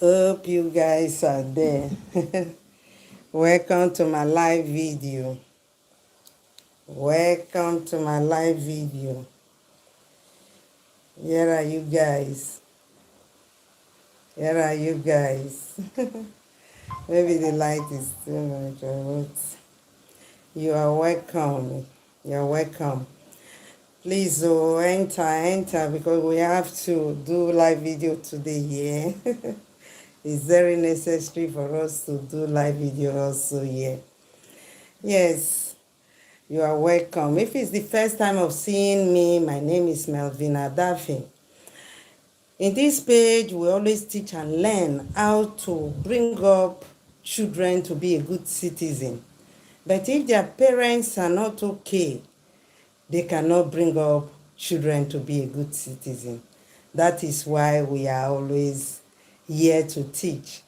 Hope you guys are there. Welcome to my live video. Welcome to my live video. Here are you guys. Here are you guys. Maybe the light is too much or what. You are welcome. You are welcome. Please enter because we have to do live video today here. It's very necessary for us to do live video also here. Yes, you are welcome. If it's the first time of seeing me, my name is Melvina Daffy. In this page, we always teach and learn how to bring up children to be a good citizen. But if their parents are not okay, they cannot bring up children to be a good citizen. That is why we are always here to teach.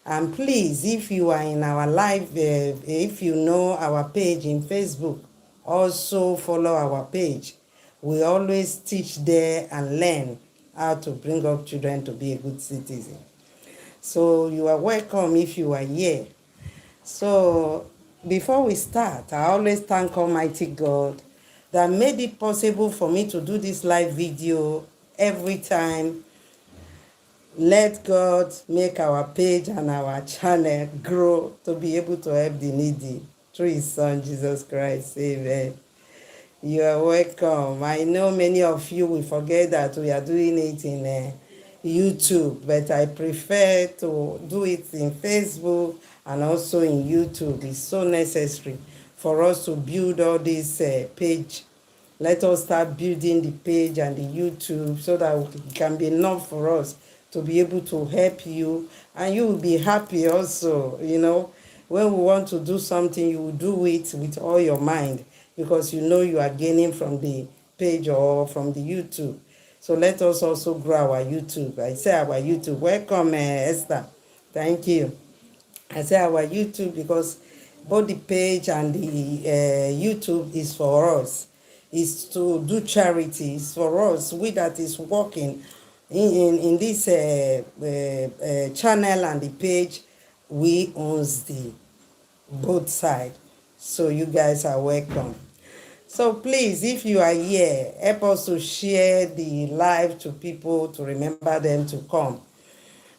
And please, if you are in our live, if you know our page in Facebook, also follow our page. We always teach there and learn how to bring up children to be a good citizen. So you are welcome if you are here. So before we start, I always thank Almighty God that made it possible for me to do this live video every time. Let God make our page and our channel grow to be able to help the needy through His Son, Jesus Christ. Amen. You are welcome. I know many of you will forget that we are doing it in YouTube, but I prefer to do it in Facebook and also in YouTube. It's so necessary for us to build all this page. Let us start building the page and the YouTube so that it can be enough for us to be able to help you, and you will be happy also. When we want to do something, you will do it with all your mind because you know you are gaining from the page or from the YouTube. So let us also grow our YouTube. I say our YouTube. Welcome, Esther. Thank you. I say our YouTube because both the page and the YouTube is for us. It's to do charities for us. We that is working in this channel and the page, we owns the both side. So you guys are welcome. So please, if you are here, help us to share the live to people to remember them to come.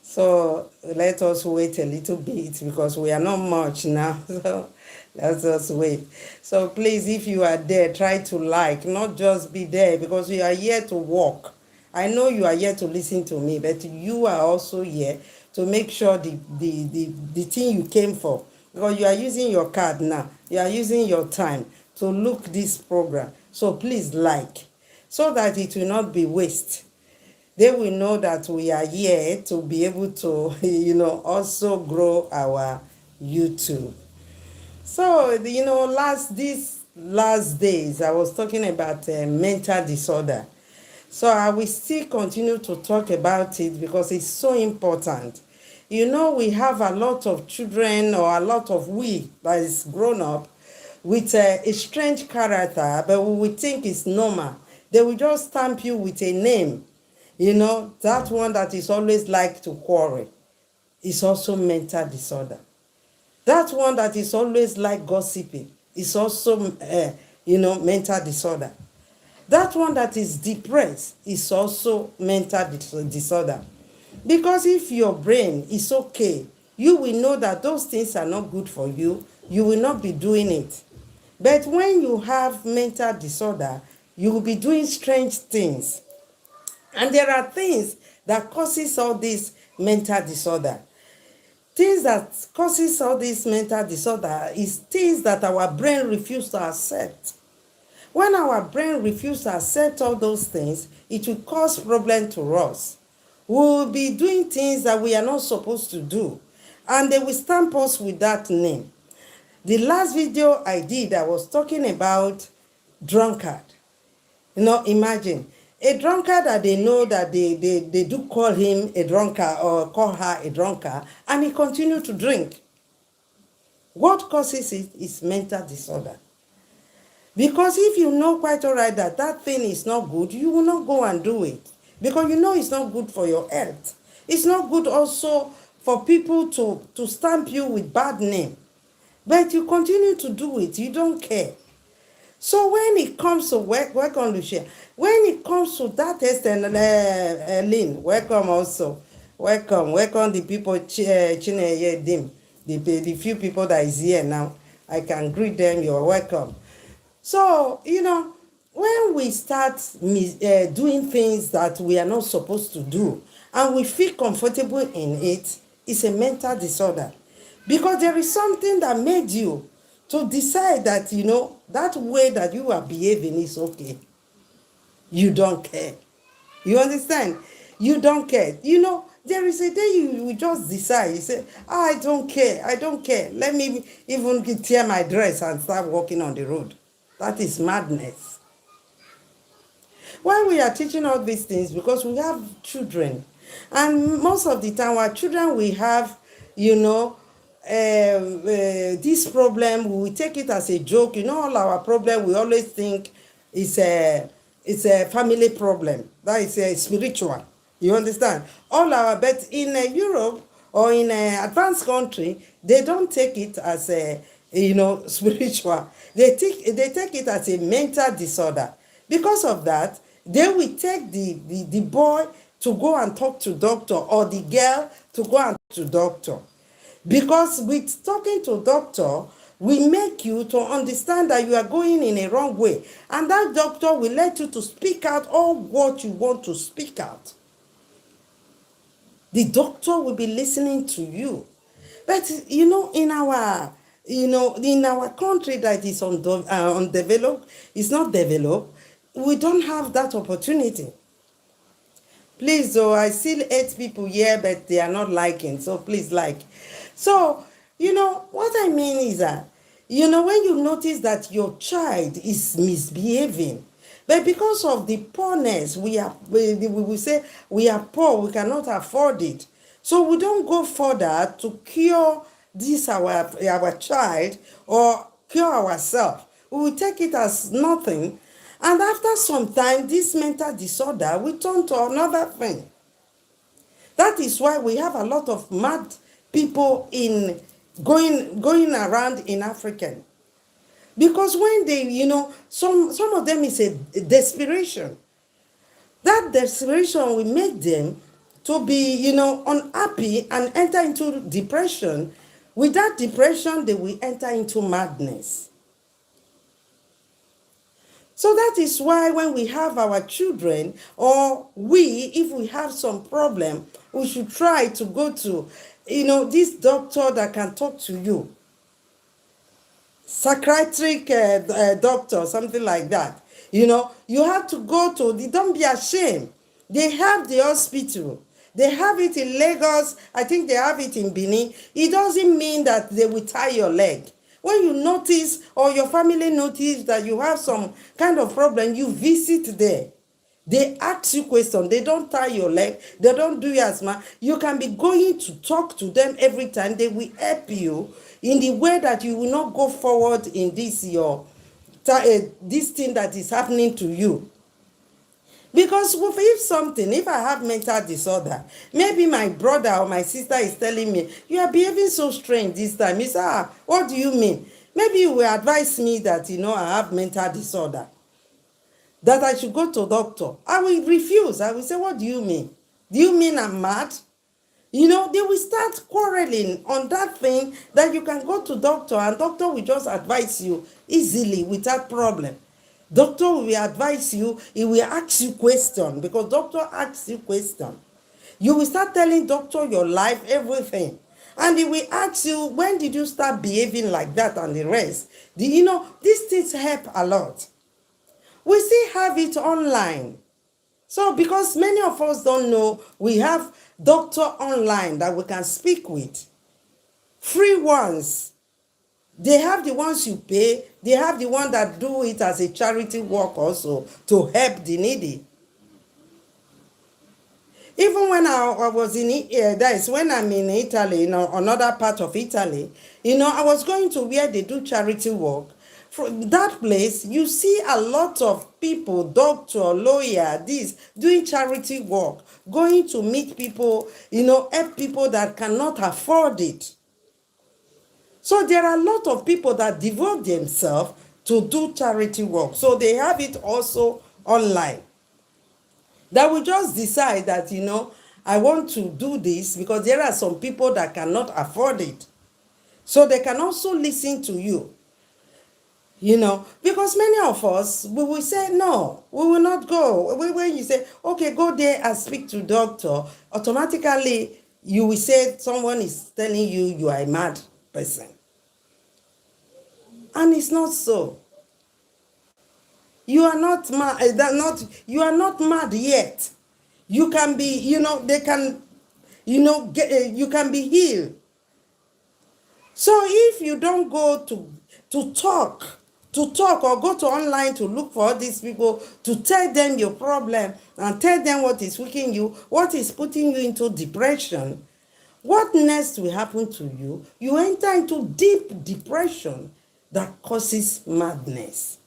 So let us wait a little bit because we are not much now. So let us wait. So please, if you are there, try to like, not just be there because we are here to work. I know you are here to listen to me, but you are also here to make sure the thing you came for, because you are using your card now, you are using your time to look this program. So please like, so that it will not be waste. They will know that we are here to be able to, also grow our YouTube. So, these last days, I was talking about mental disorder. So I will still continue to talk about it because it's so important. We have a lot of children or a lot of we that is grown up with a strange character, but we will think it's normal. They will just stamp you with a name. That one that is always like to quarrel is also mental disorder. That one that is always like gossiping is also, mental disorder. That one that is depressed is also mental disorder. Because if your brain is okay, you will know that those things are not good for you. You will not be doing it. But when you have mental disorder, you will be doing strange things. And there are things that causes all this mental disorder. Things that causes all this mental disorder is things that our brain refuses to accept. When our brain refuses to accept all those things, it will cause problem to us. We will be doing things that we are not supposed to do, and they will stamp us with that name. The last video I did, I was talking about drunkard. Imagine a drunkard that they know that they do call him a drunkard or call her a drunkard, and he continues to drink. What causes it is mental disorder. Because if you know quite all right that thing is not good, you will not go and do it. Because you know it's not good for your health. It's not good also for people to stamp you with bad name. But you continue to do it. You don't care. So when it comes to welcome, Lucia. When it comes to that extent, Lynn, welcome also. Welcome the people, Chineye Dim, the few people that is here now. I can greet them. You're welcome. So, when we start doing things that we are not supposed to do, and we feel comfortable in it, it's a mental disorder. Because there is something that made you to decide that, that way that you are behaving is okay. You don't care. You understand? You don't care. There is a day you just decide. You say, I don't care. I don't care. Let me even tear my dress and start walking on the road. That is madness. Why we are teaching all these things? Because we have children. And most of the time, our children, we have, this problem, we take it as a joke. All our problem, we always think it's a family problem. That is spiritual. You understand? But in Europe or in advanced country, they don't take it as a, spiritual. They take it as a mental disorder. Because of that, they will take the boy to go and talk to doctor, or the girl to go and talk to doctor. Because with talking to doctor, we make you to understand that you are going in a wrong way. And that doctor will let you to speak out all what you want to speak out. The doctor will be listening to you. But, in our country that is undeveloped, it's not developed, we don't have that opportunity. Please, though, I still 8 people here, but they are not liking, so please like. So, what I mean is that, when you notice that your child is misbehaving, but because of the poorness, we will say we are poor, we cannot afford it. So we don't go further to cure this our child or cure ourselves. We will take it as nothing. And after some time, this mental disorder will turn to another thing. That is why we have a lot of mad people going around in Africa. Because when they, some of them is a desperation. That desperation will make them to be, unhappy and enter into depression. With that depression, they will enter into madness. So that is why when we have our children, or if we have some problem, we should try to go to, this doctor that can talk to you. Psychiatric doctor, something like that. You have to go to don't be ashamed. They have the hospital. They have it in Lagos. I think they have it in Benin. It doesn't mean that they will tie your leg. When you notice, or your family notice that you have some kind of problem, you visit there. They ask you questions. They don't tie your leg. They don't do asthma. You can be going to talk to them every time. They will help you in the way that you will not go forward in this this thing that is happening to you. Because if I have mental disorder, maybe my brother or my sister is telling me, you are behaving so strange this time. He said, what do you mean? Maybe you will advise me that, I have mental disorder, that I should go to doctor. I will refuse. I will say, what do you mean? Do you mean I'm mad? They will start quarreling on that thing that you can go to doctor, and doctor will just advise you easily without problem. Doctor will advise you, he will ask you question, because doctor asks you question. You will start telling doctor your life, everything. And he will ask you, when did you start behaving like that, and the rest. These things help a lot. We still have it online. So because many of us don't know, we have doctor online that we can speak with. Free ones. They have the ones you pay. They have the one that do it as a charity work also to help the needy. Even when I was when I'm in Italy, another part of Italy, I was going to where they do charity work. from that place, you see a lot of people, doctor, lawyer, this, doing charity work, going to meet people, help people that cannot afford it. So there are a lot of people that devote themselves to do charity work. So they have it also online. That will just decide that, I want to do this because there are some people that cannot afford it. So they can also listen to you. Because many of us, we will say, no, we will not go. When you say, okay, go there and speak to doctor, automatically you will say someone is telling you you are a mad person. And it's not so. You are not mad, you are not mad yet. You can be, they can, you can be healed. So if you don't go to talk or go to online to look for all these people to tell them your problem and tell them what is weakening you, what is putting you into depression, what next will happen to you? You enter into deep depression that causes madness.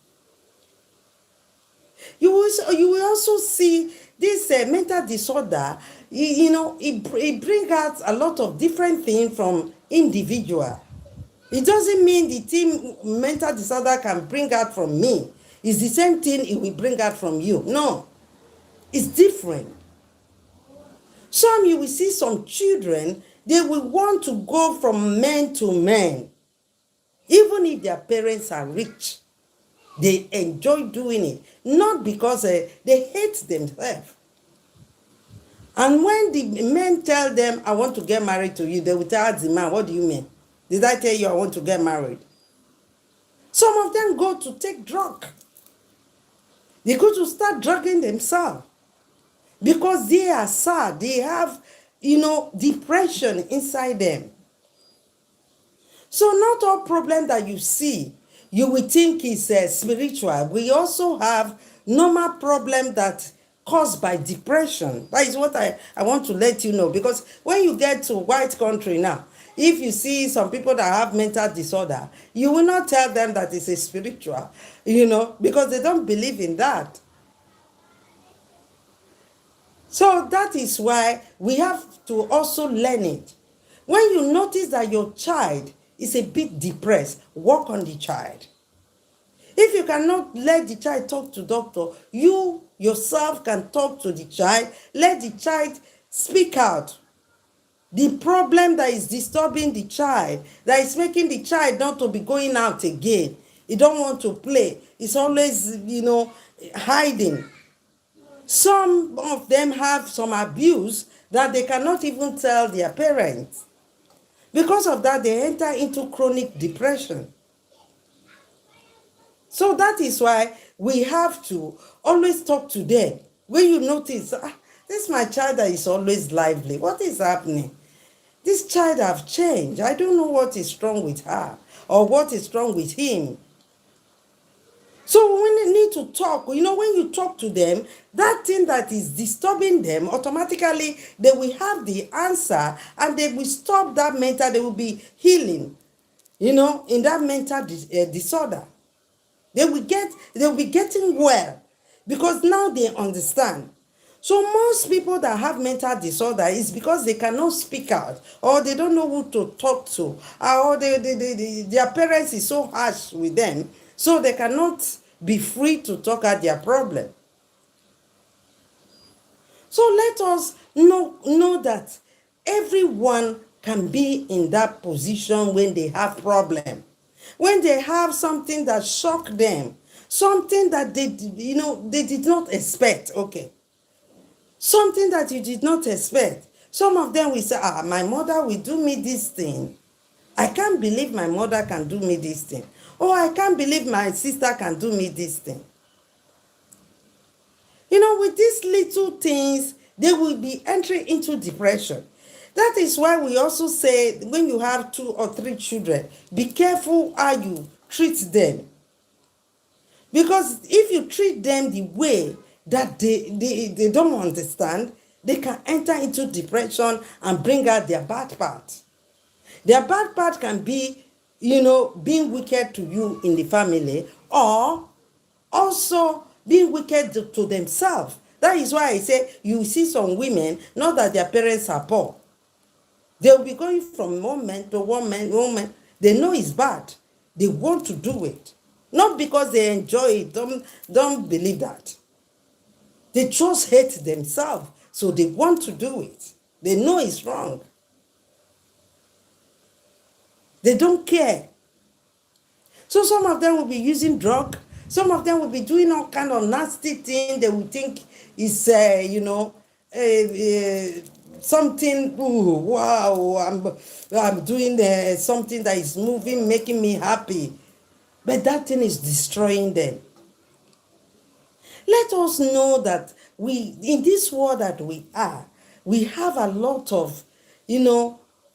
You will also see this mental disorder, it brings out a lot of different things from individual. It doesn't mean the thing mental disorder can bring out from me is the same thing it will bring out from you. No, it's different. You will see some children, they will want to go from man to man. Even if their parents are rich, they enjoy doing it. Not because they hate themselves. And when the men tell them, I want to get married to you, they will tell the man, what do you mean? Did I tell you I want to get married? Some of them go to take drug. They go to start drugging themselves. Because they are sad. They have, depression inside them. So not all problem that you see, you will think is spiritual. We also have normal problem that caused by depression. That is what I want to let you know. Because when you get to white country now, if you see some people that have mental disorder, you will not tell them that it's a spiritual, because they don't believe in that. So that is why we have to also learn it. When you notice that your child is a bit depressed, work on the child. If you cannot let the child talk to doctor, you yourself can talk to the child, let the child speak out. The problem that is disturbing the child, that is making the child not to be going out again. He don't want to play. He's always, hiding. Some of them have some abuse that they cannot even tell their parents. Because of that, they enter into chronic depression. So that is why we have to always talk to them. When you notice, this is my child that is always lively. What is happening? This child have changed. I don't know what is wrong with her or what is wrong with him. So we need to talk. When you talk to them, that thing that is disturbing them, automatically they will have the answer and they will stop that mental, they will be healing, in that mental disorder. They will be getting well because now they understand. So most people that have mental disorder is because they cannot speak out or they don't know who to talk to or their parents is so harsh with them, so they cannot be free to talk out their problem. So let us know that everyone can be in that position when they have problem. When they have something that shocked them, something that they did not expect, okay. Something that you did not expect. Some of them will say, my mother will do me this thing. I can't believe my mother can do me this thing. Oh, I can't believe my sister can do me this thing. With these little things, they will be entering into depression. That is why we also say when you have 2 or 3 children, be careful how you treat them. Because if you treat them the way that they don't understand, they can enter into depression and bring out their bad part. Their bad part can be being wicked to you in the family, or also being wicked to themselves. That is why I say you see some women, not that their parents are poor. They'll be going from moment to moment. They know it's bad. They want to do it. Not because they enjoy it. Don't believe that. They just hate themselves, so they want to do it. They know it's wrong. They don't care. So some of them will be using drug. Some of them will be doing all kind of nasty thing. They will think is, something. Ooh, wow! I'm doing something that is moving, making me happy, but that thing is destroying them. Let us know that in this world that we are, we have a lot of,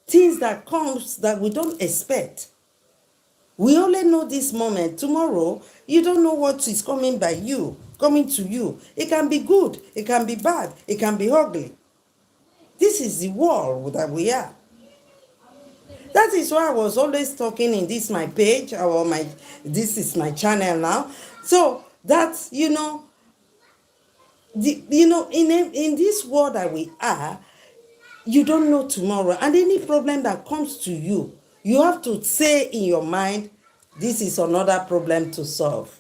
things that comes that we don't expect. We only know this moment. Tomorrow, you don't know what is coming to you. It can be good, it can be bad, it can be ugly. This is the world that we are. That is why I was always talking in this my page, or this is my channel now. So that, in this world that we are, you don't know tomorrow. And any problem that comes to you, you have to say in your mind, this is another problem to solve.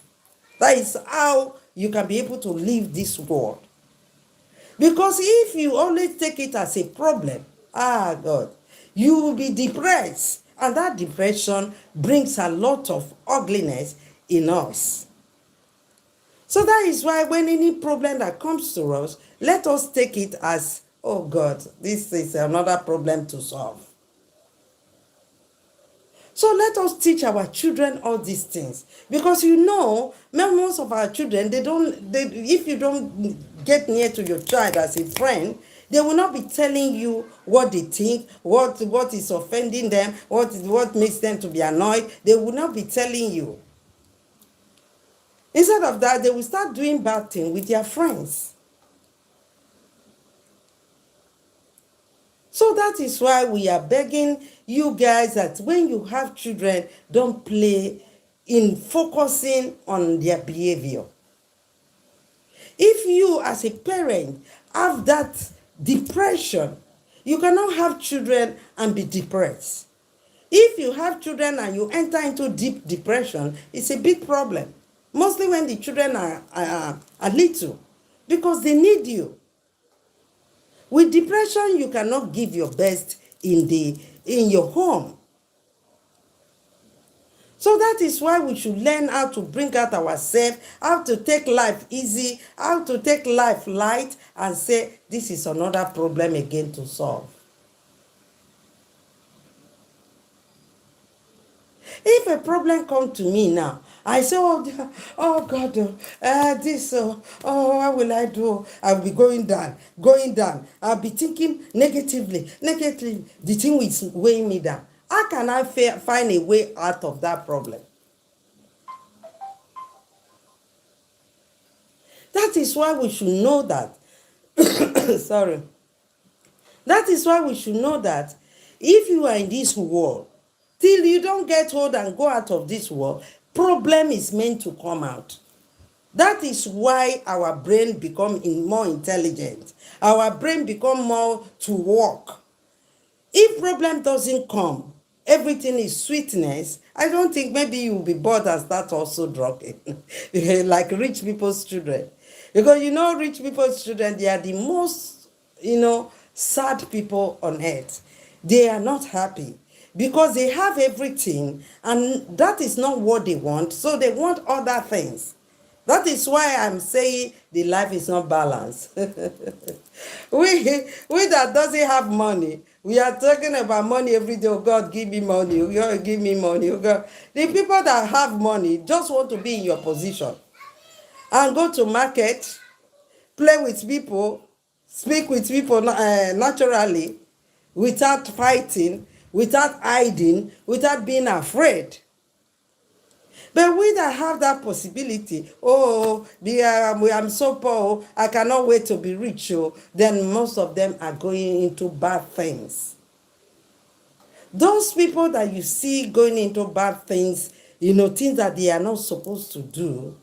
That is how you can be able to leave this world. Because if you always take it as a problem, God, you will be depressed. And that depression brings a lot of ugliness in us. So that is why when any problem that comes to us, let us take it as, oh God, this is another problem to solve. So let us teach our children all these things. Because most of our children, if you don't get near to your child as a friend, they will not be telling you what they think, what is offending them, what makes them to be annoyed. They will not be telling you. Instead of that, they will start doing bad things with their friends. So that is why we are begging you guys that when you have children, don't play in focusing on their behavior. If you as a parent have that depression, you cannot have children and be depressed. If you have children and you enter into deep depression, it's a big problem. Mostly when the children are little, because they need you. With depression, you cannot give your best in your home. So that is why we should learn how to bring out ourselves, how to take life easy, how to take life light, and say, this is another problem again to solve. If a problem comes to me now, I say, oh God, what will I do? I'll be going down. I'll be thinking negatively. The thing is weighing me down. How can I find a way out of that problem? That is why we should know that. Sorry. That is why we should know that if you are in this world, till you don't get old and go out of this world, problem is meant to come out. That is why our brain become more intelligent. Our brain become more to work. If problem doesn't come, everything is sweetness, I don't think maybe you will be bored and start also drugging. Like rich people's children. Because rich people's children, they are the most, sad people on earth. They are not happy because they have everything and that is not what they want. So they want other things. That is why I'm saying the life is not balanced. we that doesn't have money, we are talking about money every day. Oh God, give me money. Oh God, give me money. Oh God. The people that have money just want to be in your position and go to market, play with people, speak with people naturally, without fighting, without hiding, without being afraid. But we that have that possibility, I'm so poor, I cannot wait to be rich, then most of them are going into bad things. Those people that you see going into bad things, things that they are not supposed to do,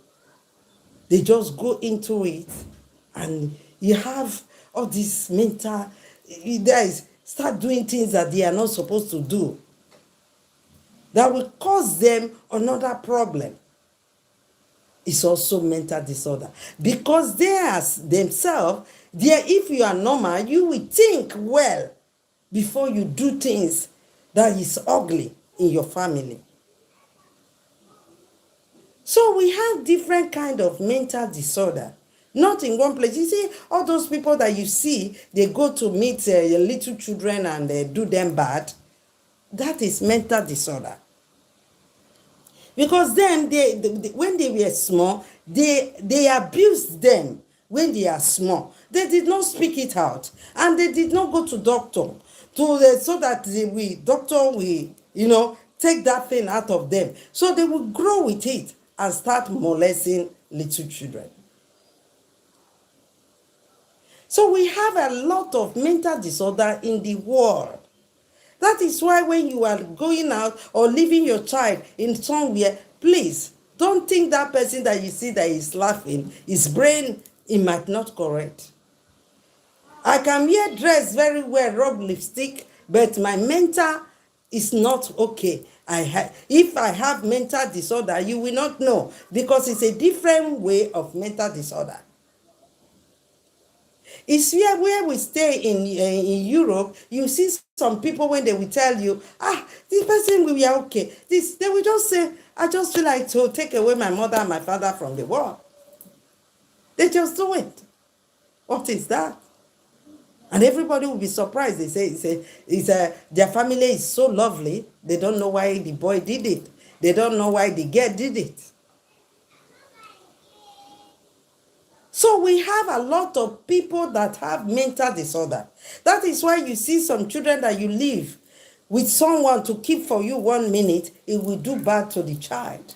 they just go into it, and you have all this mental, you guys start doing things that they are not supposed to do, that will cause them another problem. It's also mental disorder, because they are themselves, if you are normal, you will think well before you do things that is ugly in your family. So we have different kind of mental disorder, not in one place. You see, all those people that you see, they go to meet little children and do them bad. That is mental disorder. Because then, when they were small, they abused them when they are small. They did not speak it out, and they did not go to doctor so that doctor will take that thing out of them. So they will grow with it and start molesting little children. So we have a lot of mental disorder in the world. That is why when you are going out or leaving your child in somewhere, please don't think that person that you see that is laughing, his brain, it might not correct. I can wear dress very well, rub lipstick, but my mental is not okay. If I have mental disorder, you will not know, because it's a different way of mental disorder. It's where we stay in Europe, you see some people when they will tell you, this person will be okay. They will just say, I just feel like to take away my mother and my father from the world. They just do it. What is that? And everybody will be surprised. They say their family is so lovely. They don't know why the boy did it. They don't know why the girl did it. So we have a lot of people that have mental disorder. That is why you see some children that you leave with someone to keep for you 1 minute, it will do bad to the child.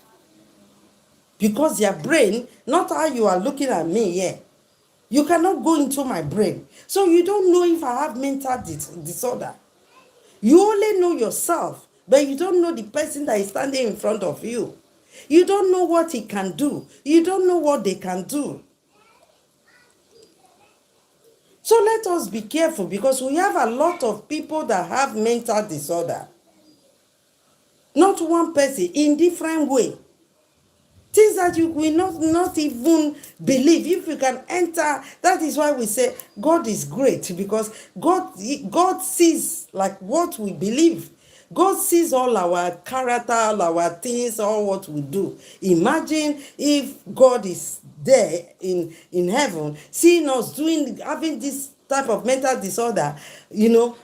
Because their brain, not how you are looking at me here, you cannot go into my brain. So you don't know if I have mental disorder. You only know yourself, but you don't know the person that is standing in front of you. You don't know what he can do. You don't know what they can do. So let us be careful, because we have a lot of people that have mental disorder. Not one person, in different way. Things that you will not even believe. If you can enter, that is why we say God is great, because God sees like what we believe. God sees all our character, all our things, all what we do. Imagine if God is there in heaven, seeing us having this type of mental disorder,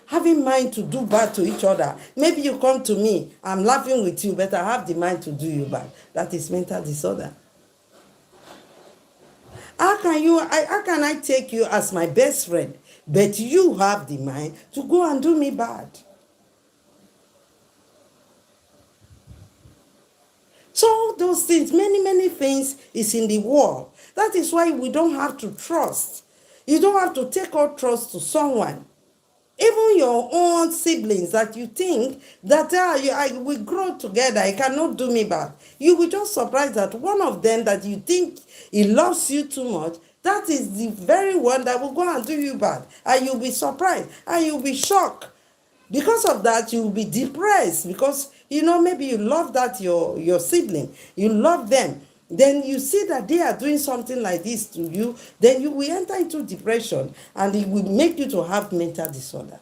having mind to do bad to each other. Maybe you come to me, I'm laughing with you, but I have the mind to do you bad. That is mental disorder. How can I take you as my best friend, but you have the mind to go and do me bad? So all those things, many things is in the world. That is why we don't have to trust. You don't have to take all trust to someone. Even your own siblings that you think that we grow together, he cannot do me bad. You will just surprise that one of them that you think he loves you too much, that is the very one that will go and do you bad. And you'll be surprised and you'll be shocked. Because of that, you'll be depressed, because maybe you love that your sibling, you love them. Then you see that they are doing something like this to you, then you will enter into depression, and it will make you to have mental disorder.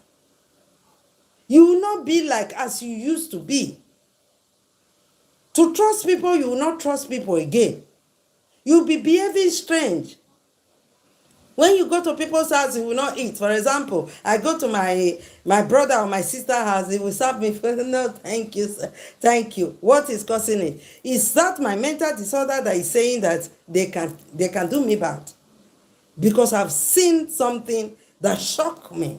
You will not be like as you used to be. To trust people, you will not trust people again. You'll be behaving strange. When you go to people's house, you will not eat. For example, I go to my brother or my sister's house, they will serve me food. No, thank you, sir. Thank you. What is causing it? Is that my mental disorder that is saying that they can do me bad? Because I've seen something that shocked me.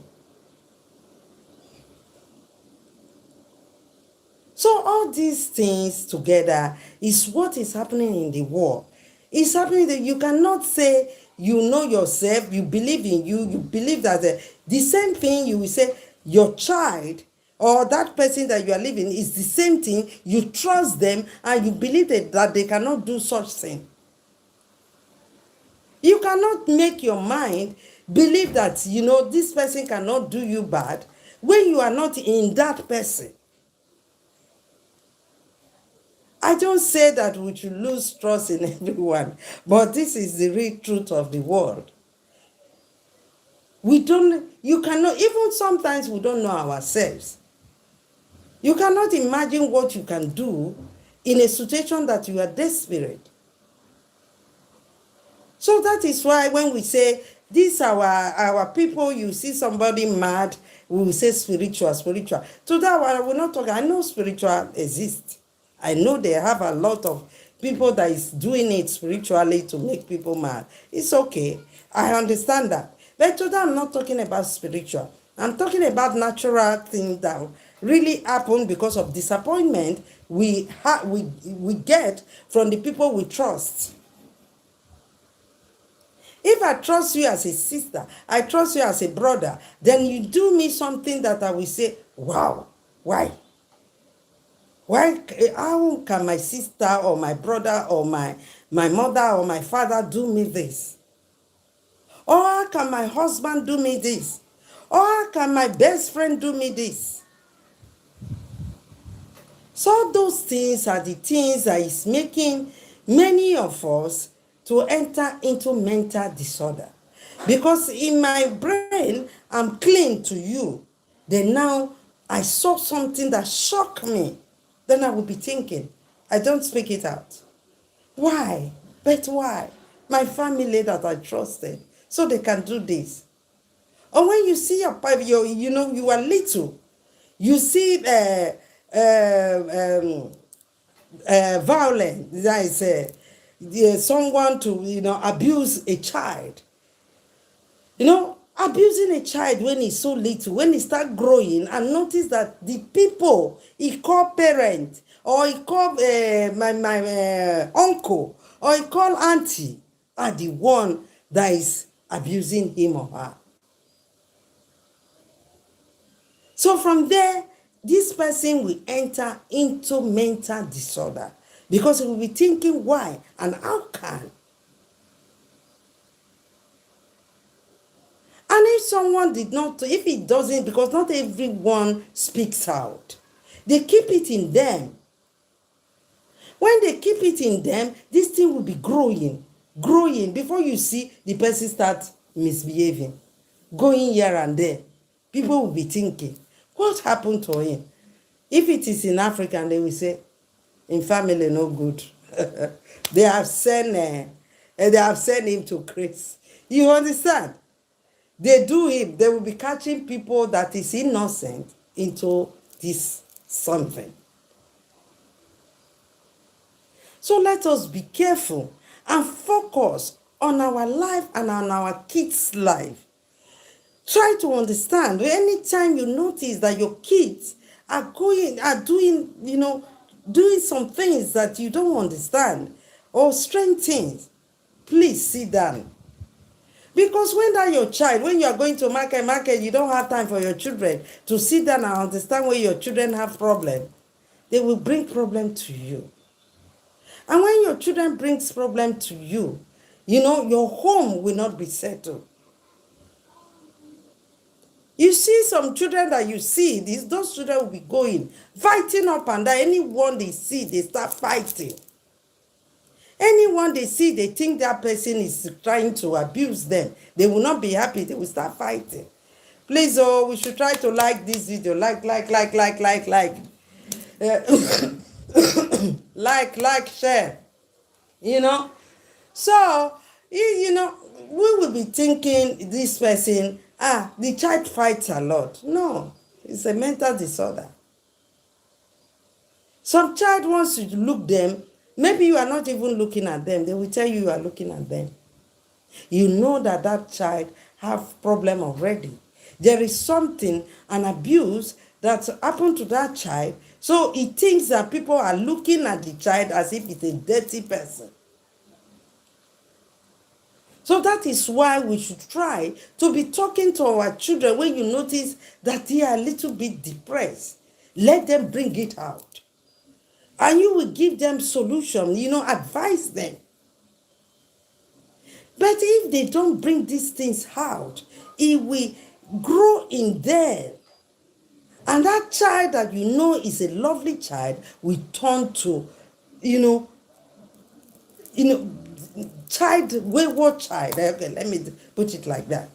So all these things together is what is happening in the world. It's happening that you cannot say you know yourself, you believe in you believe that the same thing you will say your child or that person that you are living is the same thing, you trust them and you believe that they cannot do such thing. You cannot make your mind believe that, this person cannot do you bad when you are not in that person. I don't say that we should lose trust in everyone, but this is the real truth of the world. You cannot, even sometimes we don't know ourselves. You cannot imagine what you can do in a situation that you are desperate. So that is why when we say, these our people, you see somebody mad, we will say spiritual. To that one, I will not talk. I know spiritual exists. I know they have a lot of people that is doing it spiritually to make people mad. It's okay. I understand that. But today I'm not talking about spiritual. I'm talking about natural things that really happen because of disappointment we get from the people we trust. If I trust you as a sister, I trust you as a brother, then you do me something that I will say, wow, why? Why? How can my sister or my brother or my mother or my father do me this? Or how can my husband do me this? Or how can my best friend do me this? So those things are the things that is making many of us to enter into mental disorder. Because in my brain, I'm clean to you. Then now I saw something that shocked me. Then I will be thinking, I don't speak it out. Why? But why? My family that I trusted, so they can do this. Or when you see you are little, you see violence, that is someone to abuse a child. Abusing a child when he's so little, when he start growing and notice that the people he call parent, or he call my uncle, or he call auntie, are the one that is abusing him or her. So from there, this person will enter into mental disorder because he will be thinking why and how can. And if someone if it doesn't, because not everyone speaks out, they keep it in them. When they keep it in them, this thing will be growing. Before you see, the person start misbehaving, going here and there. People will be thinking, what happened to him? If it is in Africa, they will say, in family, no good. They have sent him to Chris. You understand? They do him. They will be catching people that is innocent into this something. So let us be careful and focus on our life and on our kids' life. Try to understand. Anytime you notice that your kids are doing some things that you don't understand or strange things, please sit down. Because when you are going to market, you don't have time for your children to sit down and understand where your children have problem. They will bring problem to you. And when your children brings problem to you, your home will not be settled. You see some children that you see, those children will be going, fighting up and down. Anyone they see, they start fighting. Anyone they see, they think that person is trying to abuse them. They will not be happy. They will start fighting. Please, we should try to like this video. Like. Share. So, we will be thinking this person, the child fights a lot. No, it's a mental disorder. Some child wants you to look them. Maybe you are not even looking at them. They will tell you are looking at them. You know that child have problem already. There is something, an abuse that happened to that child. So he thinks that people are looking at the child as if it's a dirty person. So that is why we should try to be talking to our children when you notice that they are a little bit depressed. Let them bring it out. And you will give them solution, advise them. But if they don't bring these things out, it will grow in them. And that child that is a lovely child will turn to, you know, wayward child. Okay, let me put it like that.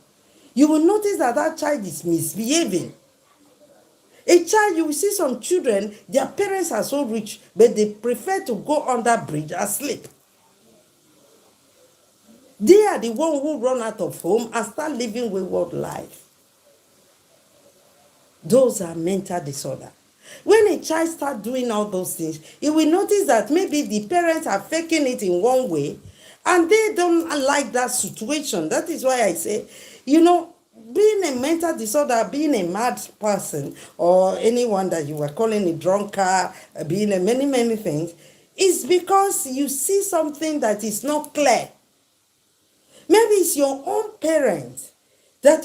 You will notice that child is misbehaving. A child, you will see some children, their parents are so rich, but they prefer to go under bridge and sleep. They are the one who run out of home and start living wayward life. Those are mental disorder. When a child starts doing all those things, you will notice that maybe the parents are faking it in one way, and they don't like that situation. That is why I say, being a mental disorder, being a mad person, or anyone that you were calling a drunkard, being a many, many things, is because you see something that is not clear. Maybe it's your own parents that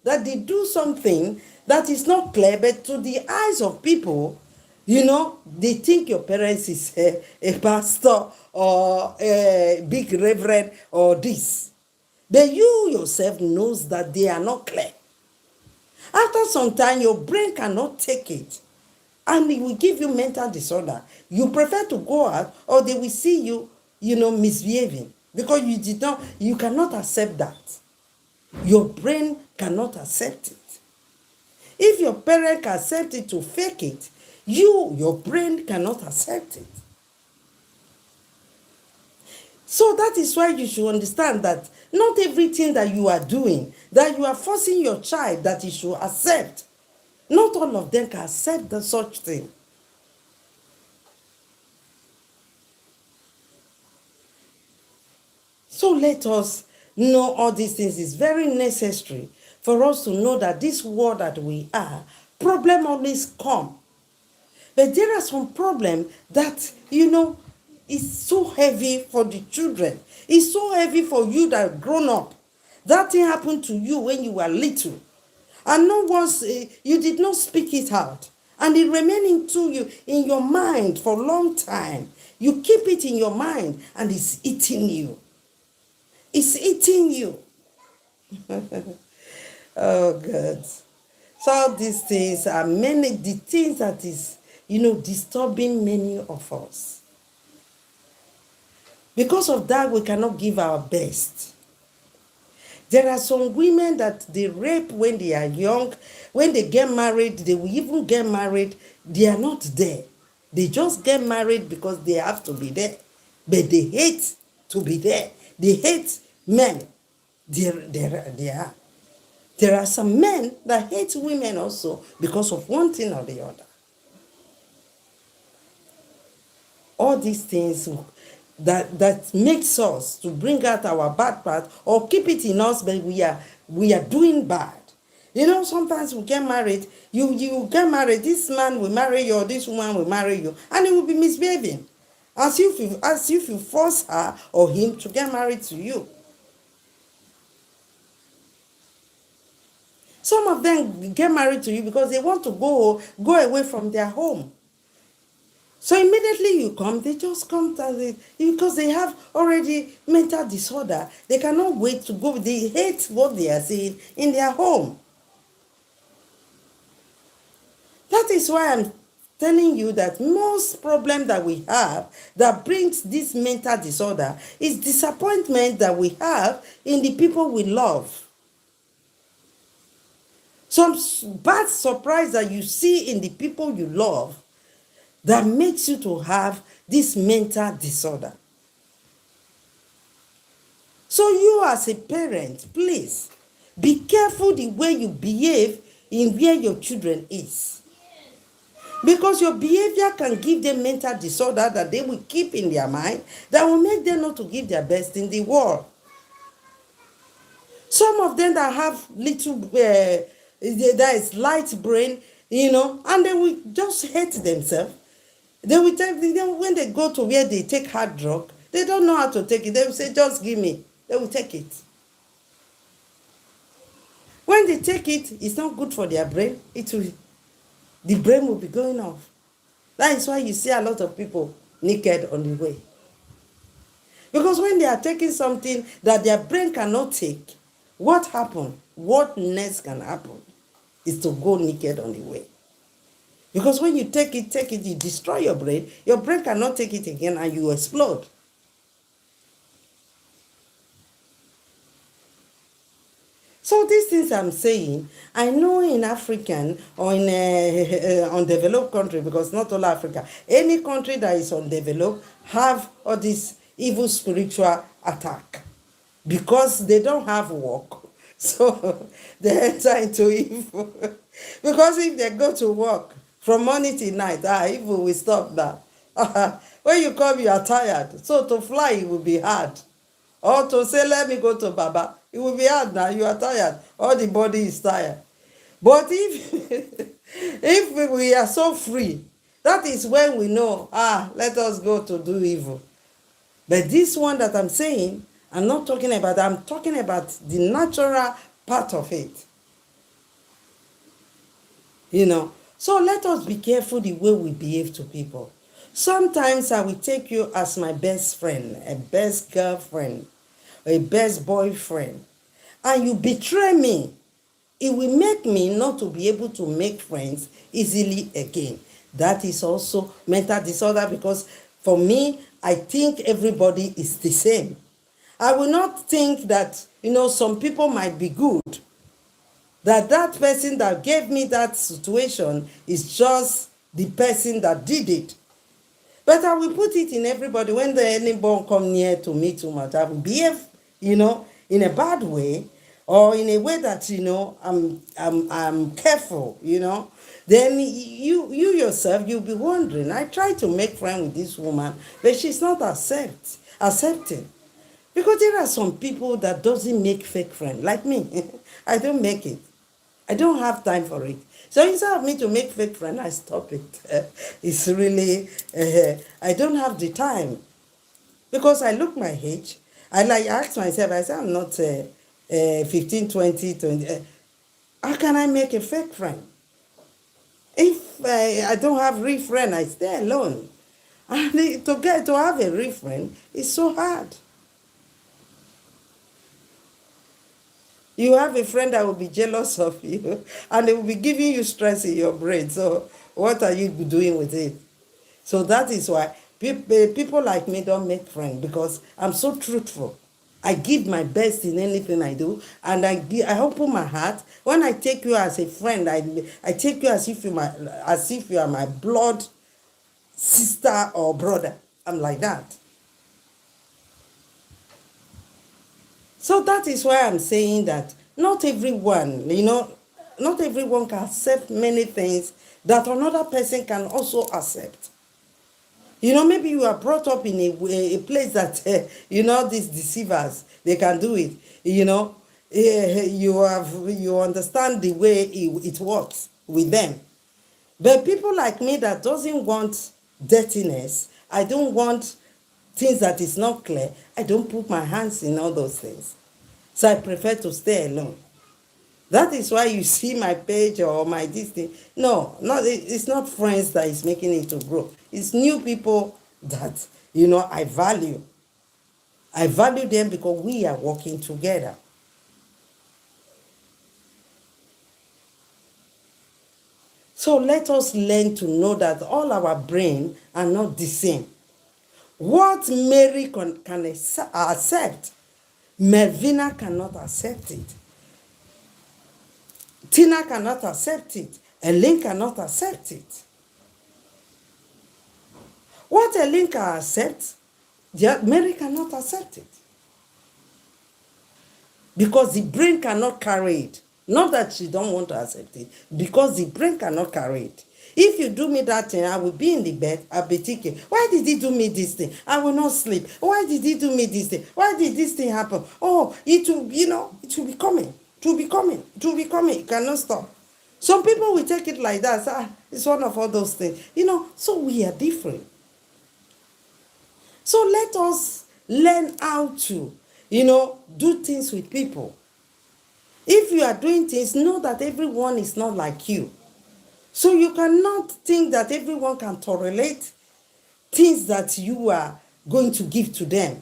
that they do something that is not clear, but to the eyes of people, they think your parents is a pastor or a big reverend or this. But you yourself knows that they are not clear. After some time, your brain cannot take it, and it will give you mental disorder. You prefer to go out, or they will see you, misbehaving, because you cannot accept that. Your brain cannot accept it. If your parent can accept it to fake it, your brain cannot accept it. So that is why you should understand that not everything that you are doing, that you are forcing your child that he should accept, not all of them can accept such thing. So let us know all these things. Is very necessary for us to know that this world that we are, problem always come. But there are some problems that, is so heavy for the children. It's so heavy for you that grown up. That thing happened to you when you were little. And not once, you did not speak it out. And it remained in your mind for a long time. You keep it in your mind and it's eating you. It's eating you. Oh, God. So these things are the things that is, disturbing many of us. Because of that, we cannot give our best. There are some women that they rape when they are young. When they get married, they will even get married. They are not there. They just get married because they have to be there. But they hate to be there. They hate men. There are some men that hate women also because of one thing or the other. All these things that makes us to bring out our bad part or keep it in us, but we are doing bad. Sometimes we get married, you get married, this man will marry you or this woman will marry you, and he will be misbehaving as if you force her or him to get married to you. Some of them get married to you because they want to go away from their home. So immediately you come, they just come because they have already mental disorder. They cannot wait to go. They hate what they are seeing in their home. That is why I'm telling you that most problem that we have that brings this mental disorder is disappointment that we have in the people we love. Some bad surprise that you see in the people you love that makes you to have this mental disorder. So you as a parent, please, be careful the way you behave in where your children is. Because your behavior can give them mental disorder that they will keep in their mind, that will make them not to give their best in the world. Some of them that have little, that is light brain, and they will just hate themselves. They will when they go to where they take hard drug, they don't know how to take it. They will say, just give me. they will take it. When they take it, it's not good for their brain. The brain will be going off. That is why you see a lot of people naked on the way. Because when they are taking something that their brain cannot take, what happens? What next can happen is to go naked on the way. Because when you take it, you destroy your brain. Your brain cannot take it again and you explode. So these things I'm saying, I know in African or in undeveloped country, because not all Africa, any country that is undeveloped have all this evil spiritual attack because they don't have work. So they enter into evil. Because if they go to work from morning till night, evil will stop that. When you come, you are tired. So to fly, it will be hard. Or to say, let me go to Baba, it will be hard now. You are tired. All the body is tired. But if we are so free, that is when we know, let us go to do evil. But this one that I'm saying, I'm talking about the natural part of it. So let us be careful the way we behave to people. Sometimes I will take you as my best friend, a best girlfriend, a best boyfriend, and you betray me. It will make me not to be able to make friends easily again. That is also mental disorder, because for me, I think everybody is the same. I will not think that, some people might be good, that person that gave me that situation is just the person that did it. But I will put it in everybody. When anyone come near to me too much, I will behave, in a bad way, or in a way that, I'm careful, Then you yourself, you'll be wondering, I try to make friends with this woman, but she's not accepting. Because there are some people that doesn't make fake friends, like me. I don't make it. I don't have time for it. So instead of me to make fake friends, I stop it. It's really, I don't have the time. Because I look my age, I ask myself, I say, I'm not 15, 20. How can I make a fake friend? If I don't have real friend, I stay alone. And to have a real friend is so hard. You have a friend that will be jealous of you, and they will be giving you stress in your brain. So what are you doing with it? So that is why people like me don't make friends, because I'm so truthful. I give my best in anything I do, and I open my heart. When I take you as a friend, I take you as if you are my blood sister or brother. I'm like that. So that is why I'm saying that not everyone, not everyone can accept many things that another person can also accept. Maybe you are brought up in a place that, these deceivers, they can do it. You understand the way it works with them. But people like me that doesn't want dirtiness, I don't want things that is not clear, I don't put my hands in all those things. So I prefer to stay alone. That is why you see my page or my this thing. No, it's not friends that is making it to grow. It's new people that, I value. I value them because we are working together. So let us learn to know that all our brain are not the same. What Mary can accept, Melvina cannot accept it. Tina cannot accept it. Elaine cannot accept it. What Elaine can accept, Mary cannot accept it. Because the brain cannot carry it. Not that she don't want to accept it, because the brain cannot carry it. If you do me that thing, I will be in the bed, I'll be thinking, why did he do me this thing? I will not sleep. Why did he do me this thing? Why did this thing happen? Oh, it will be coming. It will be coming. It will be coming. It cannot stop. Some people will take it like that. It's one of all those things. So we are different. So let us learn how to do things with people. If you are doing things, know that everyone is not like you. So you cannot think that everyone can tolerate things that you are going to give to them.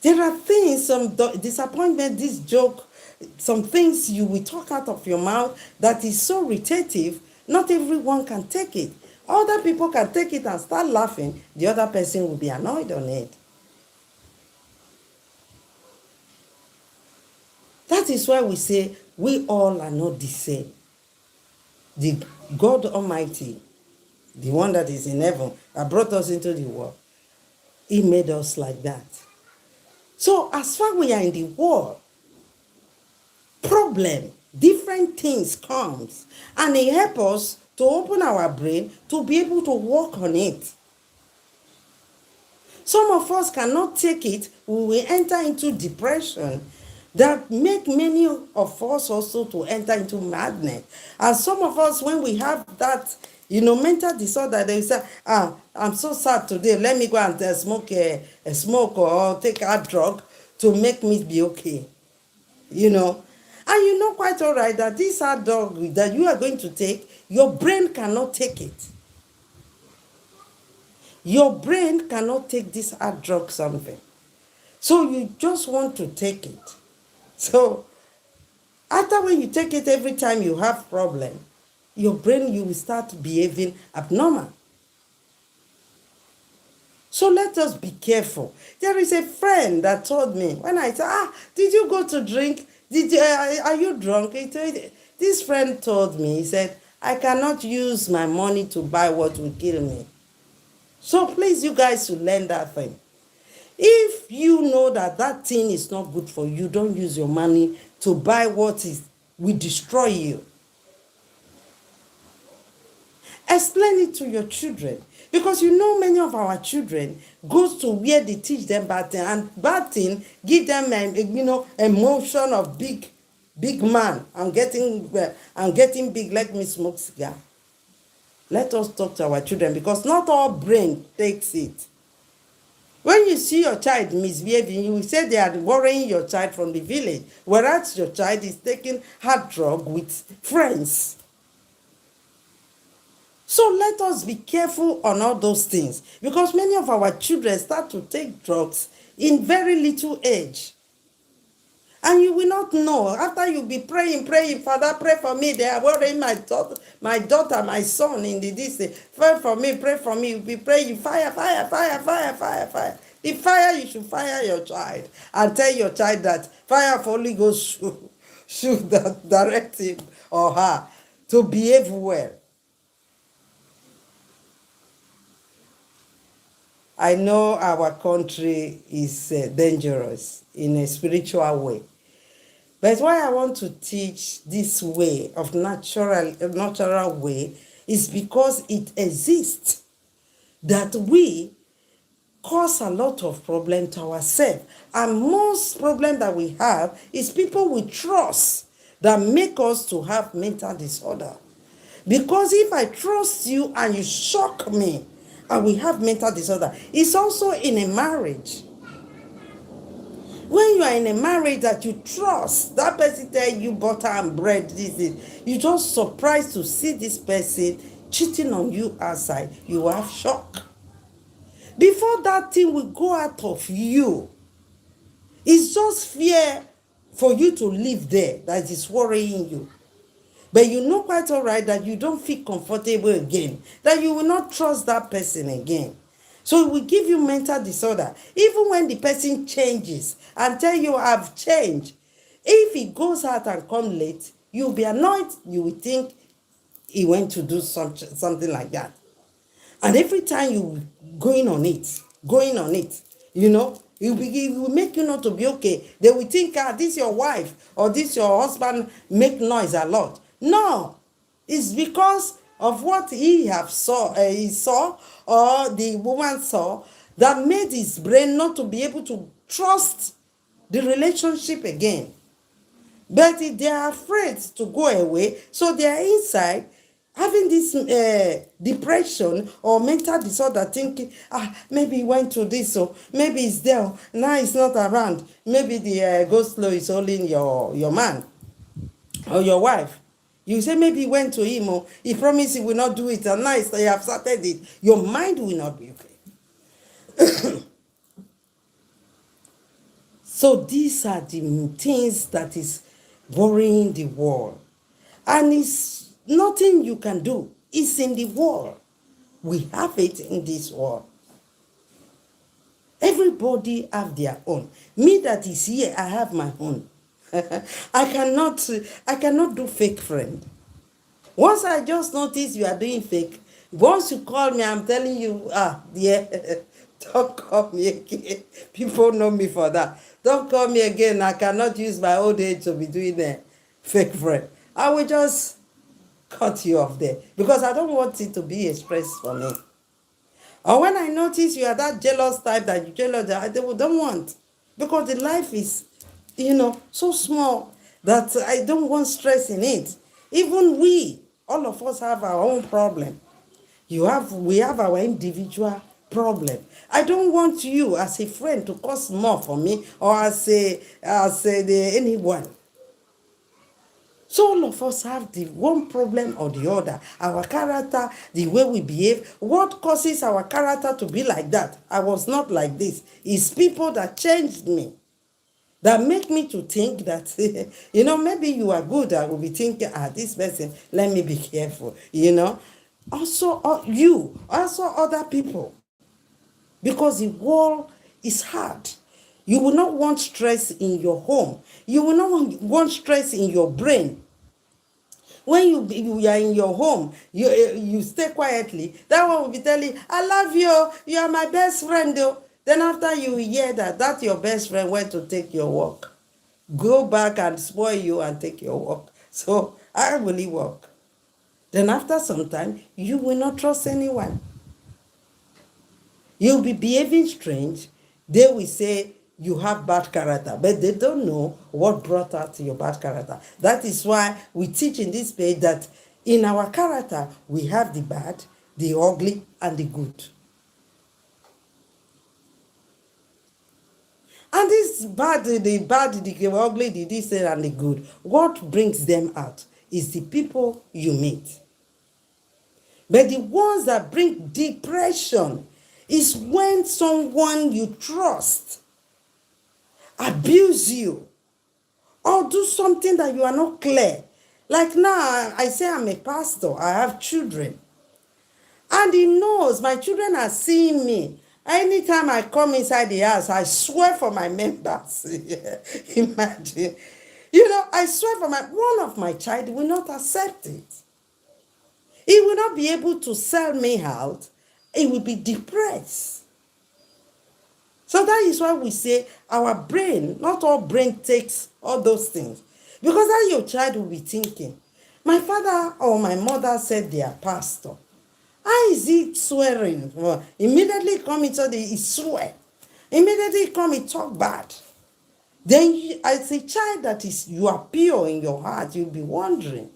There are things, some disappointment, this joke, some things you will talk out of your mouth that is so irritative, not everyone can take it. Other people can take it and start laughing. The other person will be annoyed on it. That is why we say we all are not the same. The God Almighty, the one that is in heaven, that brought us into the world, He made us like that. So as far as we are in the world, problem, different things comes, and it helps us to open our brain to be able to work on it. Some of us cannot take it, we will enter into depression that make many of us also to enter into madness. And some of us, when we have that, mental disorder, they say, I'm so sad today, let me go and smoke or take a drug to make me be okay. And you know quite all right that this hard drug that you are going to take, your brain cannot take it. Your brain cannot take this hard drug something. So you just want to take it. So after when you take it every time you have problem, your brain, you will start behaving abnormal. So let us be careful. There is a friend that told me, when I said, did you go to drink? Are you drunk? This friend told me, he said, I cannot use my money to buy what will kill me. So please, you guys should learn that thing. If you know that that thing is not good for you, don't use your money to buy what will destroy you. Explain it to your children. Because many of our children goes to where they teach them bad thing, and bad thing give them emotion of big man. I'm getting big, let me smoke cigar. Let us talk to our children, because not all brain takes it. When you see your child misbehaving, you will say they are worrying your child from the village, whereas your child is taking hard drug with friends. So let us be careful on all those things, because many of our children start to take drugs in very little age. And you will not know. After you be praying, Father, pray for me. They are worrying my daughter, my son in the distance. Pray for me. You'll be praying, fire. The fire, you should fire your child. And tell your child that fire of Holy Ghost should direct him or her to behave well. I know our country is dangerous in a spiritual way. But why I want to teach this way of natural way is because it exists, that we cause a lot of problem to ourselves. And most problem that we have is people we trust that make us to have mental disorder. Because if I trust you and you shock me, and we have mental disorder, it's also in a marriage. When you are in a marriage that you trust, that person tell you butter and bread, you just surprised to see this person cheating on you outside, you have shock. Before that thing will go out of you, it's just fear for you to live there that is worrying you. But you know quite all right that you don't feel comfortable again, that you will not trust that person again. So it will give you mental disorder. Even when the person changes and tell you I've changed, if he goes out and come late, you'll be annoyed. You will think he went to do something like that. And every time you going on it, it will make you not to be okay. They will think, this your wife or this your husband make noise a lot. No, it's because of what he saw or the woman saw that made his brain not to be able to trust the relationship again. But they are afraid to go away, so they are inside having this depression or mental disorder, thinking, maybe he went to this, or maybe it's there, now it's not around. Maybe the ghost flow is holding your man or your wife. You say maybe he went to him, or he promised he will not do it, and now you have started it. Your mind will not be okay. So these are the things that is worrying the world. And it's nothing you can do. It's in the world. We have it in this world. Everybody have their own. Me that is here, I have my own. I cannot do fake friend. Once I just notice you are doing fake, once you call me, I'm telling you, don't call me again. People know me for that. Don't call me again. I cannot use my old age to be doing a fake friend. I will just cut you off there because I don't want it to be expressed for me. Or when I notice you are that jealous type that you jealous, I don't want. Because the life is, so small that I don't want stress in it. Even all of us have our own problem. We have our individual problem. I don't want you as a friend to cause more for me or as anyone. So all of us have the one problem or the other. Our character, the way we behave. What causes our character to be like that? I was not like this. It's people that changed me, that make me to think that, maybe you are good. I will be thinking, this person, let me be careful, Also, also other people. Because the world is hard. You will not want stress in your home. You will not want stress in your brain. When you are in your home, you stay quietly. That one will be telling, I love you. You are my best friend. Then after you hear that your best friend went to take your walk. Go back and spoil you and take your walk. So I really walk. Then after some time, you will not trust anyone. You'll be behaving strange. They will say you have bad character, but they don't know what brought out your bad character. That is why we teach in this page that in our character, we have the bad, the ugly, and the good. And this bad, the ugly, the this and the good, what brings them out is the people you meet. But the ones that bring depression is when someone you trust abuse you or do something that you are not clear. Like now, I say I'm a pastor, I have children. And he knows my children are seeing me. Anytime I come inside the house, I swear for my members. Imagine. I swear for one of my child will not accept it. He will not be able to sell me out. He will be depressed. So that is why we say our brain, not all brain takes all those things. Because then your child will be thinking, my father or my mother said they are pastor. How is he swearing? Well, immediately come into he swear. Immediately come and talk bad. Then as a child you are pure in your heart, you'll be wondering.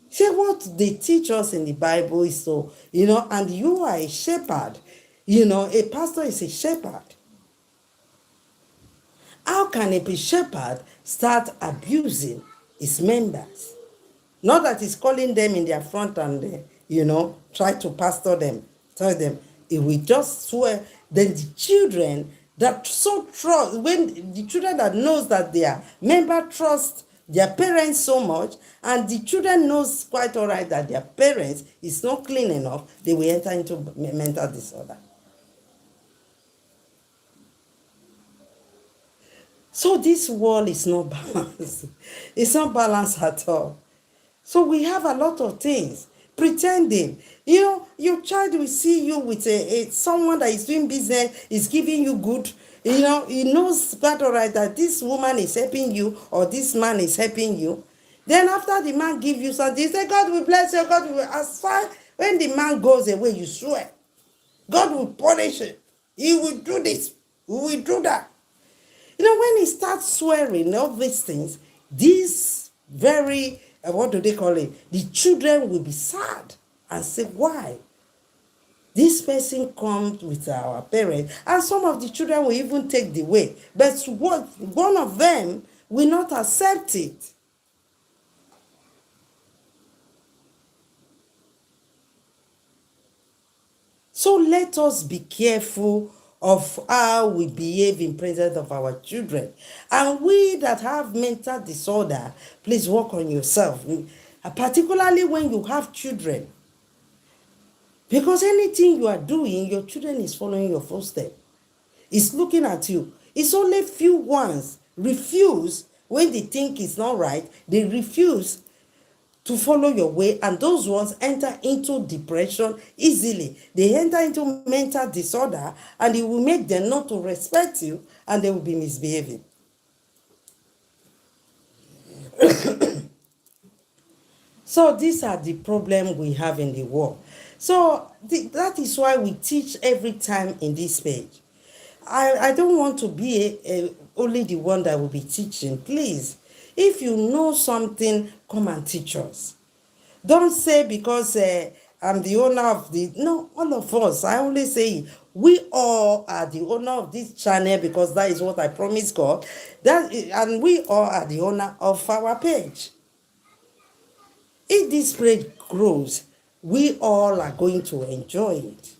See what they teach us in the Bible is so, and you are a shepherd. A pastor is a shepherd. How can a shepherd start abusing his members? Not that he's calling them in their front and, try to pastor them, tell them. He will just swear. Then the children that so trust, when the children that knows that their member trust their parents so much, and the children knows quite all right that their parents is not clean enough, they will enter into mental disorder. So this world is not balanced. It's not balanced at all. So we have a lot of things. Pretending. Your child will see you with someone that is doing business, is giving you good. He knows quite all right that this woman is helping you or this man is helping you. Then after the man gives you something, you say, God will bless you, God will. As far when the man goes away, you swear. God will punish it. He will do this. He will do that. When he starts swearing all these things, these very what do they call it? The children will be sad and say, why? This person comes with our parents, and some of the children will even take the way. But one of them will not accept it. So let us be careful of how we behave in presence of our children. And we that have mental disorder, please work on yourself, particularly when you have children. Because anything you are doing, your children is following your footsteps. It's looking at you. It's only few ones refuse when they think it's not right. They refuse to follow your way, and those ones enter into depression easily. They enter into mental disorder, and it will make them not to respect you, and they will be misbehaving. So these are the problems we have in the world. So that is why we teach every time in this page. I don't want to be only the one that will be teaching. Please, if you know something, come and teach us. Don't say because I'm the owner of the... No, all of us. I only say we all are the owner of this channel, because that is what I promised God. And we all are the owner of our page. If this page grows, we all are going to enjoy it.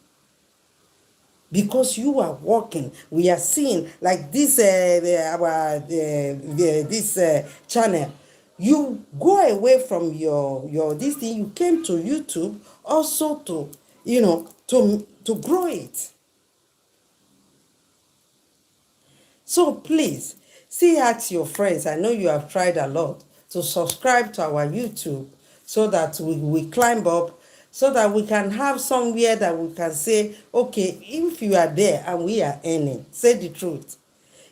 Because you are working, we are seeing like this this channel. You go away from your this thing. You came to YouTube also to to grow it. So please ask your friends. I know you have tried a lot to subscribe to our YouTube so that we climb up, so that we can have somewhere that we can say, okay, if you are there and we are earning, say the truth.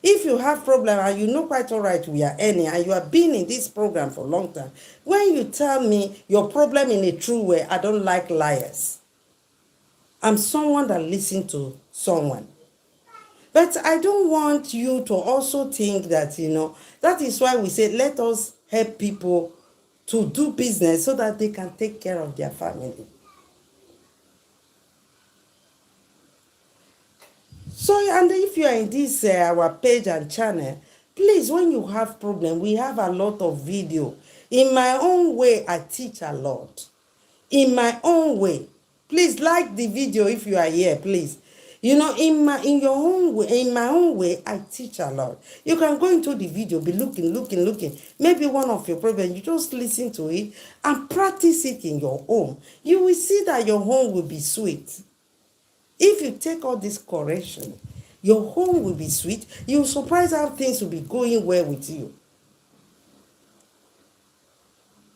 If you have problem and you know quite all right we are earning, and you have been in this program for a long time, when you tell me your problem in a true way, I don't like liars. I'm someone that listens to someone. But I don't want you to also think that, that is why we say let us help people to do business so that they can take care of their family. So, and if you are in this our page and channel, please, when you have problem, we have a lot of video. In my own way, I teach a lot. In my own way. Please like the video if you are here, please. In your own way, in my own way, I teach a lot. You can go into the video, be looking. Maybe one of your problems, you just listen to it and practice it in your home. You will see that your home will be sweet. If you take all this correction, your home will be sweet. You'll surprise how things will be going well with you.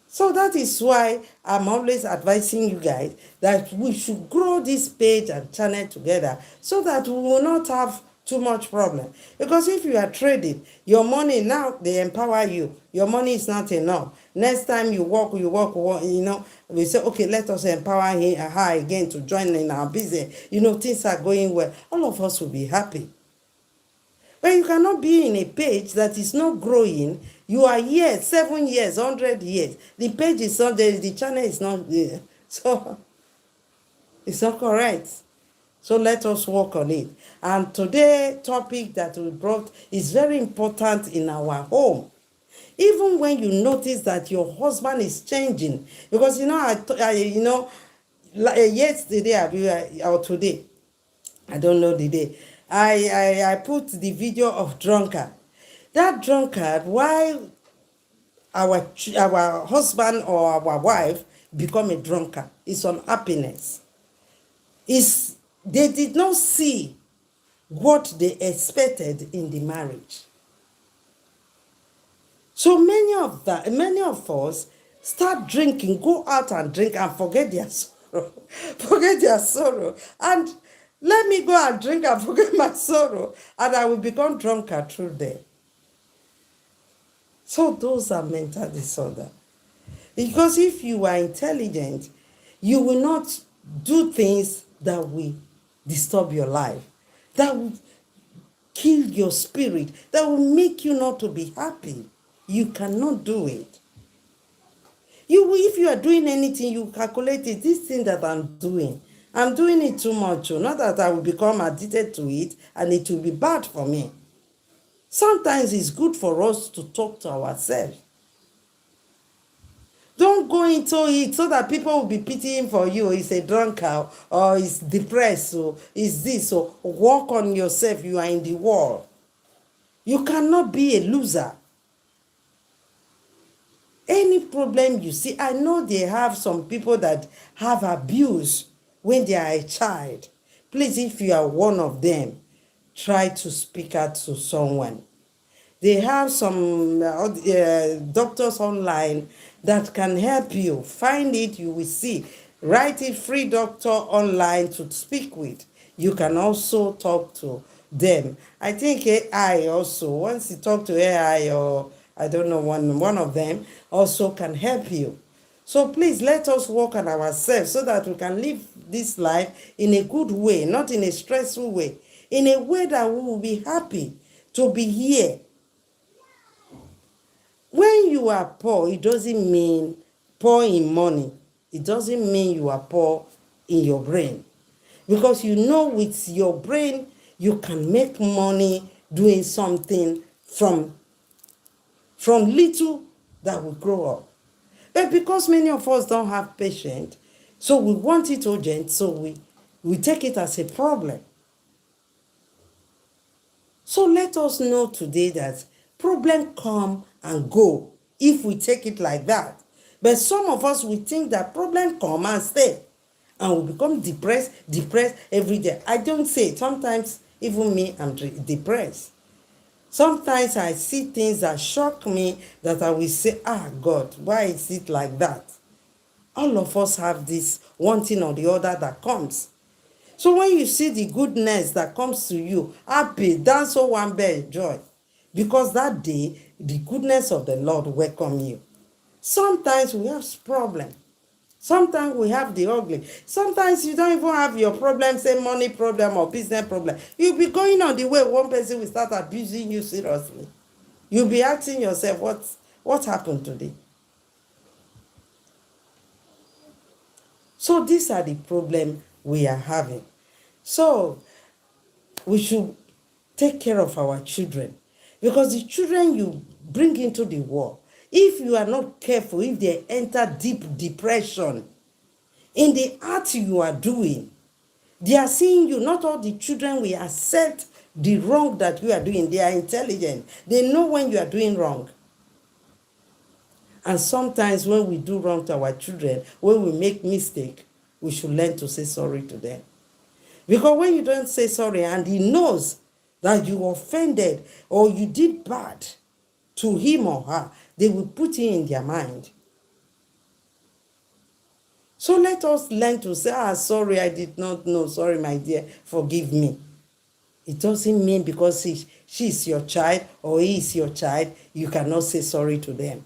So that is why I'm always advising you guys that we should grow this page and channel together so that we will not have too much problem. Because if you are trading, your money now, they empower you. Your money is not enough. Next time you work, we say, okay, let us empower her again to join in our business. Things are going well. All of us will be happy. But you cannot be in a page that is not growing. You are here 7 years, 100 years. The page is not there, the channel is not there. So it's not correct. So let us work on it. And today's topic that we brought is very important in our home. Even when you notice that your husband is changing, because yesterday or today, I don't know the day, I put the video of drunkard. That drunkard, why our husband or our wife become a drunkard, is unhappiness. They did not see what they expected in the marriage. So many of us start drinking, go out and drink and forget their sorrow. Forget their sorrow. And let me go and drink and forget my sorrow, and I will become drunkard through them. So those are mental disorder. Because if you are intelligent, you will not do things that will disturb your life, that will kill your spirit, that will make you not to be happy. You cannot do it. you are doing anything, you calculate it. This thing that I'm doing it too much. Not that I will become addicted to it and it will be bad for me. Sometimes it's good for us to talk to ourselves. Don't go into it so that people will be pitying for you. He's a drunkard, or he's depressed, or is this. So work on yourself. You are in the world. You cannot be a loser. Any problem you see, I know they have some people that have abuse when they are a child. Please, if you are one of them, try to speak out to someone. They have some doctors online that can help you. Find it, you will see. Write it, free doctor online to speak with. You can also talk to them. I think AI also, once you talk to AI, or I don't know, one of them also can help you. So please let us work on ourselves so that we can live this life in a good way, not in a stressful way, in a way that we will be happy to be here. When you are poor, it doesn't mean poor in money. It doesn't mean you are poor in your brain. Because you know with your brain, you can make money doing something from little that will grow up. But because many of us don't have patience, so we want it urgent, so we take it as a problem. So let us know today that problems come and go if we take it like that. But some of us, we think that problems come and stay, and we become depressed every day. I don't say it. Sometimes even me, I'm depressed. Sometimes I see things that shock me that I will say, God, why is it like that? All of us have this one thing or the other that comes. So when you see the goodness that comes to you, happy, dance so one bear joy. Because that day, the goodness of the Lord welcome you. Sometimes we have problems. Sometimes we have the ugly. Sometimes you don't even have your problem, say money problem or business problem. You'll be going on the way, one person will start abusing you seriously. You'll be asking yourself, what happened today? So these are the problems we are having. So we should take care of our children. Because the children you bring into the world, if you are not careful, if they enter deep depression in the art you are doing, they are seeing you. Not all the children will accept the wrong that you are doing. They are intelligent. They know when you are doing wrong. And sometimes when we do wrong to our children, when we make mistake, we should learn to say sorry to them. Because when you don't say sorry and he knows that you offended or you did bad to him or her, they will put it in their mind. So let us learn to say, sorry, I did not know. Sorry, my dear, forgive me. It doesn't mean because she is your child or he is your child, you cannot say sorry to them.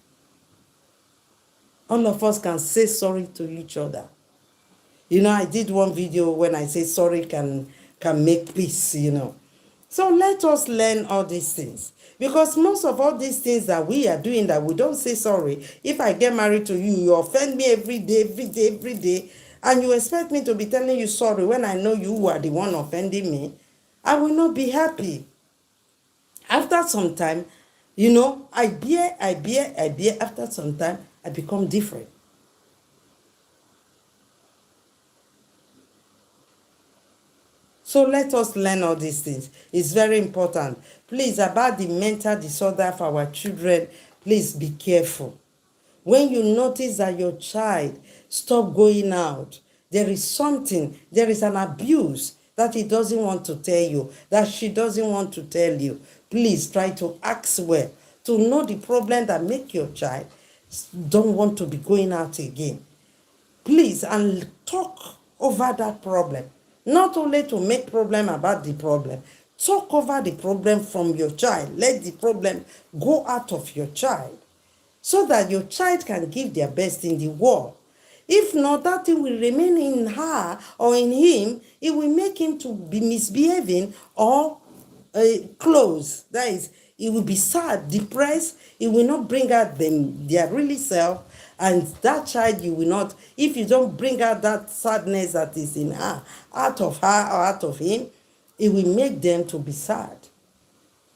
All of us can say sorry to each other. You know, I did one video when I say sorry can make peace, you know. So let us learn all these things. Because most of all these things that we are doing that we don't say sorry. If I get married to you, you offend me every day, and you expect me to be telling you sorry when I know you are the one offending me, I will not be happy. After some time, you know, I bear. After some time, I become different. So let us learn all these things. It's very important. Please, about the mental disorder for our children, please be careful. When you notice that your child stop going out, there is something, there is an abuse that he doesn't want to tell you, that she doesn't want to tell you, please try to ask well to know the problem that make your child don't want to be going out again. Please, and talk over that problem. Not only to make problem about the problem. Talk over the problem from your child. Let the problem go out of your child so that your child can give their best in the world. If not, that thing will remain in her or in him. It will make him to be misbehaving or close. That is, it will be sad, depressed. It will not bring out their really self, And that child, you will not, if you don't bring out that sadness that is in her, out of her or out of him, it will make them to be sad.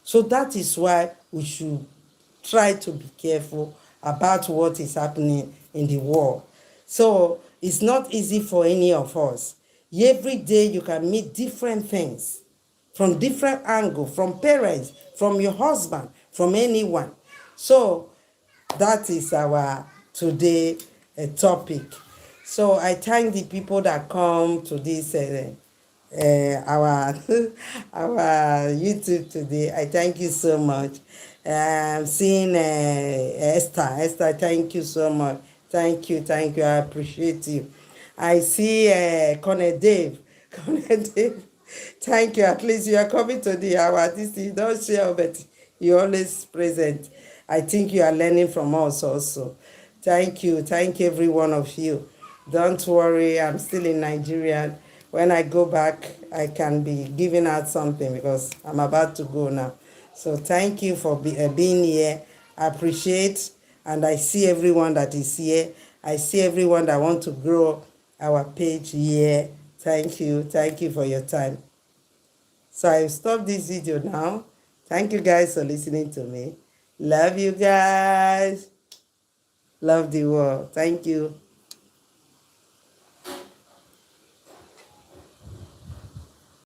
So that is why we should try to be careful about what is happening in the world. So it's not easy for any of us. Every day you can meet different things from different angles, from parents, from your husband, from anyone. So that is our today topic. So I thank the people that come to this our our YouTube today. I thank you so much. I'm seeing Esther. Esther, thank you so much. Thank you. I appreciate you. I see Connor Dave. Connor Dave. Thank you. At least you are coming to the hour. This you don't share, but you're always present. I think you are learning from us also. Thank you. Thank every one of you. Don't worry, I'm still in Nigeria. When I go back, I can be giving out something because I'm about to go now. So thank you for being here. I appreciate, and I see everyone that is here. I see everyone that want to grow our page here. Thank you. Thank you for your time. So I'll stop this video now. Thank you guys for listening to me. Love you guys. Love the world. Thank you.